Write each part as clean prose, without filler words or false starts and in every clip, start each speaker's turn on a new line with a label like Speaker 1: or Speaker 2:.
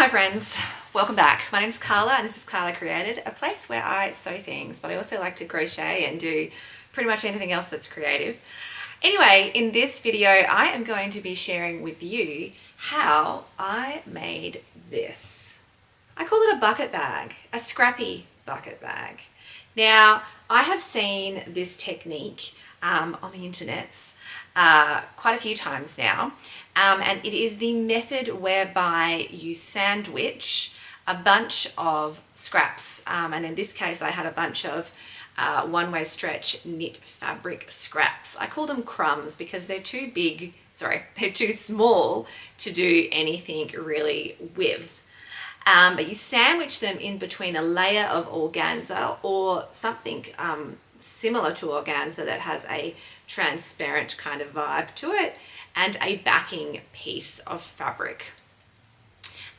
Speaker 1: Hi friends, welcome back. My name's Carla and this is Karla Created, a place where I sew things, but I also like to crochet and do pretty much anything else that's creative. Anyway, in this video, I am going to be sharing with you how I made this. I call it a bucket bag, a scrappy bucket bag. Now, I have seen this technique on the internets quite a few times now, and it is the method whereby you sandwich a bunch of scraps, and in this case I had a bunch of one-way stretch knit fabric scraps. I call them crumbs because they're too small to do anything really with. But you sandwich them in between a layer of organza or something similar to organza that has a transparent kind of vibe to it and a backing piece of fabric.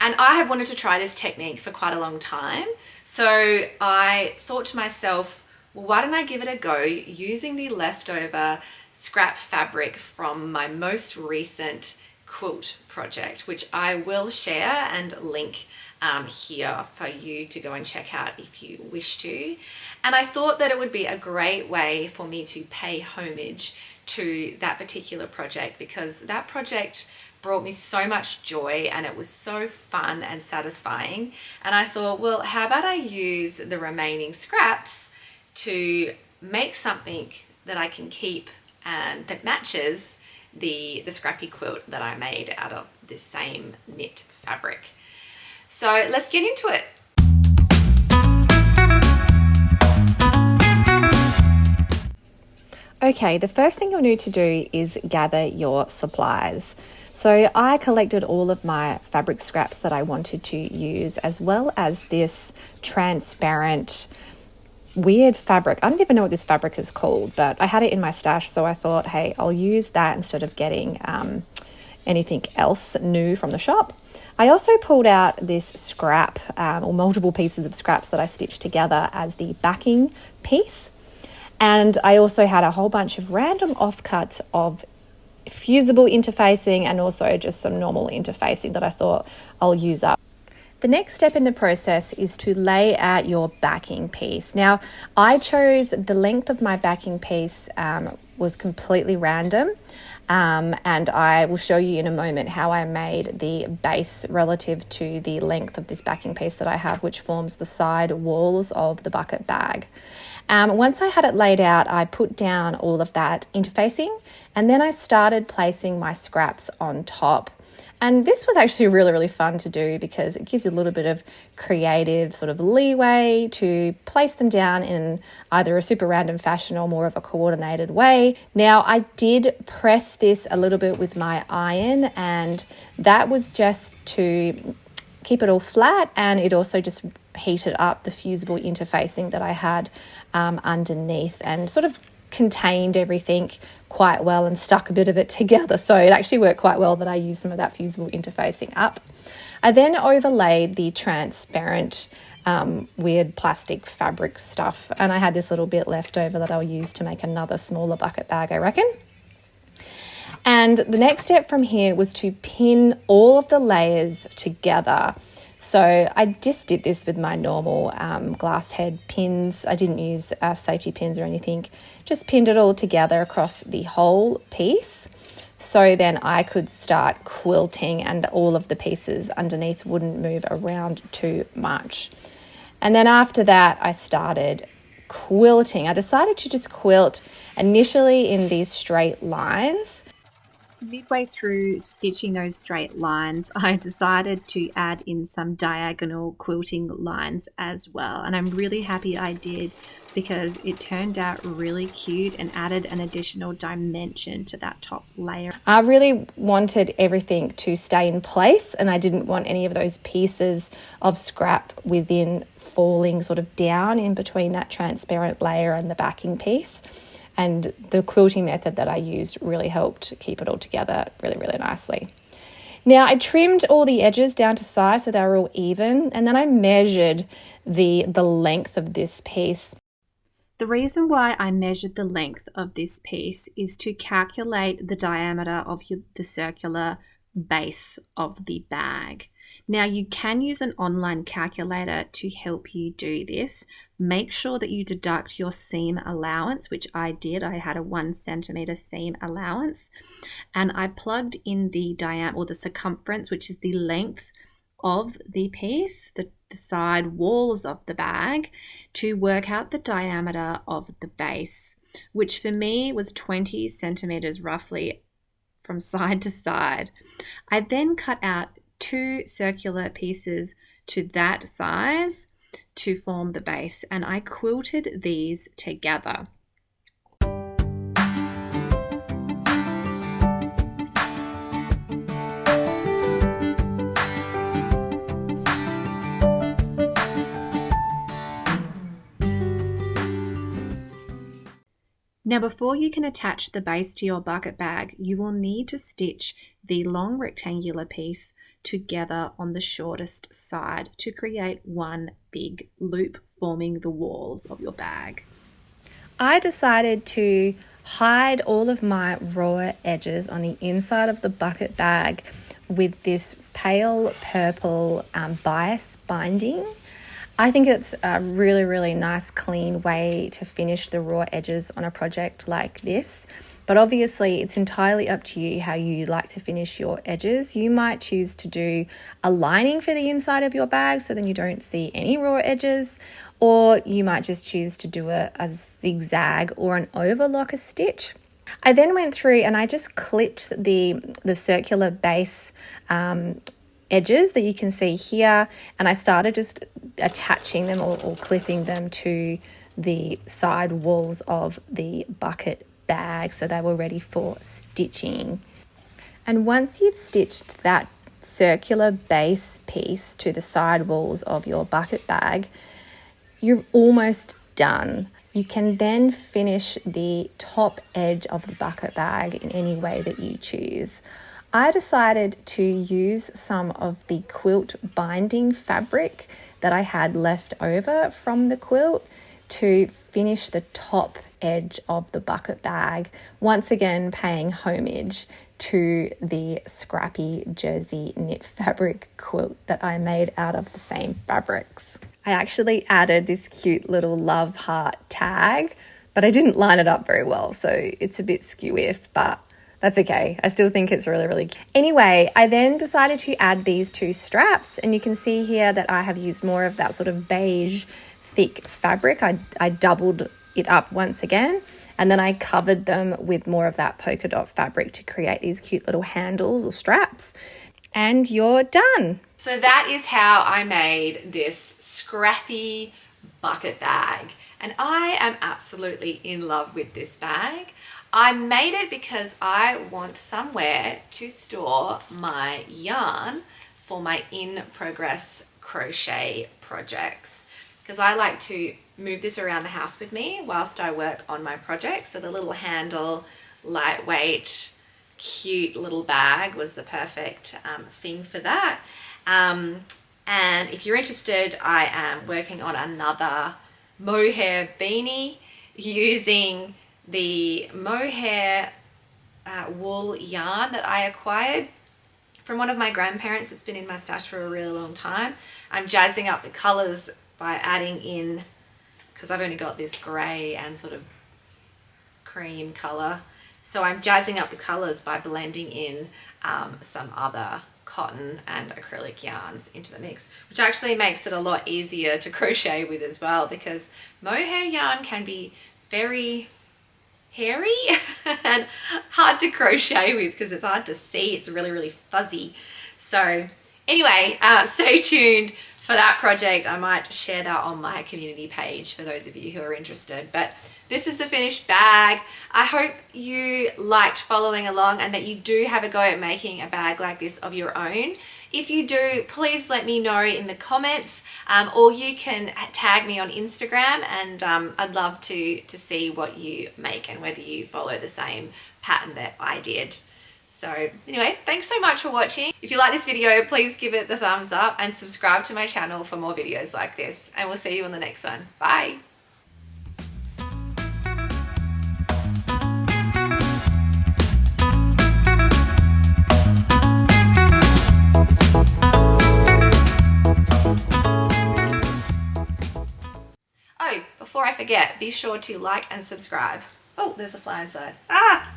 Speaker 1: And I have wanted to try this technique for quite a long time. So I thought to myself, well, why don't I give it a go using the leftover scrap fabric from my most recent quilt project, which I will share and link here for you to go and check out if you wish to. And I thought that it would be a great way for me to pay homage to that particular project, because that project brought me so much joy and it was so fun and satisfying. And I thought, well, how about I use the remaining scraps to make something that I can keep and that matches the scrappy quilt that I made out of this same knit fabric. So let's get into it.
Speaker 2: Okay, the first thing you'll need to do is gather your supplies. So I collected all of my fabric scraps that I wanted to use, as well as this transparent weird fabric. I don't even know what this fabric is called, but I had it in my stash, so I thought, hey, I'll use that instead of getting anything else new from the shop. I also pulled out this scrap or multiple pieces of scraps that I stitched together as the backing piece. And I also had a whole bunch of random offcuts of fusible interfacing and also just some normal interfacing that I thought I'll use up. The next step in the process is to lay out your backing piece. Now, I chose the length of my backing piece was completely random. And I will show you in a moment how I made the base relative to the length of this backing piece that I have, which forms the side walls of the bucket bag. Once I had it laid out, I put down all of that interfacing, and then I started placing my scraps on top. And this was actually really, really fun to do because it gives you a little bit of creative sort of leeway to place them down in either a super random fashion or more of a coordinated way. Now, I did press this a little bit with my iron, and that was just to keep it all flat, and it also just heated up the fusible interfacing that I had underneath and sort of contained everything quite well and stuck a bit of it together. So it actually worked quite well that I used some of that fusible interfacing up. I then overlaid the transparent weird plastic fabric stuff, and I had this little bit left over that I'll use to make another smaller bucket bag, I reckon. And the next step from here was to pin all of the layers together. So I just did this with my normal glass head pins. I didn't use safety pins or anything, just pinned it all together across the whole piece. So then I could start quilting and all of the pieces underneath wouldn't move around too much. And then after that, I started quilting. I decided to just quilt initially in these straight lines. Midway through stitching those straight lines, I decided to add in some diagonal quilting lines as well. And I'm really happy I did because it turned out really cute and added an additional dimension to that top layer. I really wanted everything to stay in place, and I didn't want any of those pieces of scrap within falling sort of down in between that transparent layer and the backing piece. And the quilting method that I used really helped keep it all together really, really nicely. Now I trimmed all the edges down to size so they were all even, and then I measured the length of this piece. The reason why I measured the length of this piece is to calculate the diameter of the circular base of the bag. Now you can use an online calculator to help you do this. Make sure that you deduct your seam allowance, which I did. I had a 1 centimeter seam allowance, and I plugged in the diameter or the circumference, which is the length of the piece, the side walls of the bag, to work out the diameter of the base, which for me was 20 centimeters roughly from side to side. I then cut out 2 circular pieces to that size to form the base, and I quilted these together. Now, before you can attach the base to your bucket bag, you will need to stitch the long rectangular piece together on the shortest side to create one big loop forming the walls of your bag. I decided to hide all of my raw edges on the inside of the bucket bag with this pale purple bias binding. I think it's a really, really nice, clean way to finish the raw edges on a project like this. But obviously, it's entirely up to you how you like to finish your edges. You might choose to do a lining for the inside of your bag so then you don't see any raw edges, or you might just choose to do a zigzag or an overlocker stitch. I then went through and I just clipped the circular base edges that you can see here, and I started just attaching them or clipping them to the side walls of the bucket bag so they were ready for stitching. And once you've stitched that circular base piece to the side walls of your bucket bag, you're almost done. You can then finish the top edge of the bucket bag in any way that you choose. I decided to use some of the quilt binding fabric that I had left over from the quilt to finish the top edge of the bucket bag, once again paying homage to the Scrappy jersey knit fabric quilt that I made out of the same fabrics. I actually added this cute little love heart tag, but I didn't line it up very well, so it's a bit skew-if, but that's okay. I still think it's really, really cute. Anyway, I then decided to add these 2 straps, and you can see here that I have used more of that sort of beige thick fabric. I doubled it up once again, and then I covered them with more of that polka dot fabric to create these cute little handles or straps, and you're done.
Speaker 1: So that is how I made this scrappy bucket bag, and I am absolutely in love with this bag. I made it because I want somewhere to store my yarn for my in-progress crochet projects, because I like to move this around the house with me whilst I work on my projects. So the little handle, lightweight, cute little bag was the perfect thing for that. And if you're interested, I am working on another mohair beanie using the mohair wool yarn that I acquired from one of my grandparents. It's been in my stash for a really long time. I'm jazzing up the colors by adding in, because I've only got this gray and sort of cream color, so I'm jazzing up the colors by blending in some other cotton and acrylic yarns into the mix, which actually makes it a lot easier to crochet with as well, because mohair yarn can be very hairy and hard to crochet with because it's hard to see. It's really, really fuzzy. So anyway, stay tuned for that project. I might share that on my community page for those of you who are interested. But this is the finished bag. I hope you liked following along and that you do have a go at making a bag like this of your own. If you do, please let me know in the comments, or you can tag me on Instagram, and I'd love to see what you make and whether you follow the same pattern that I did. So anyway, thanks so much for watching. If you like this video, please give it the thumbs up and subscribe to my channel for more videos like this, and we'll see you on the next one. Bye. before I forget, be sure to like and subscribe. Oh, there's a fly inside. Ah!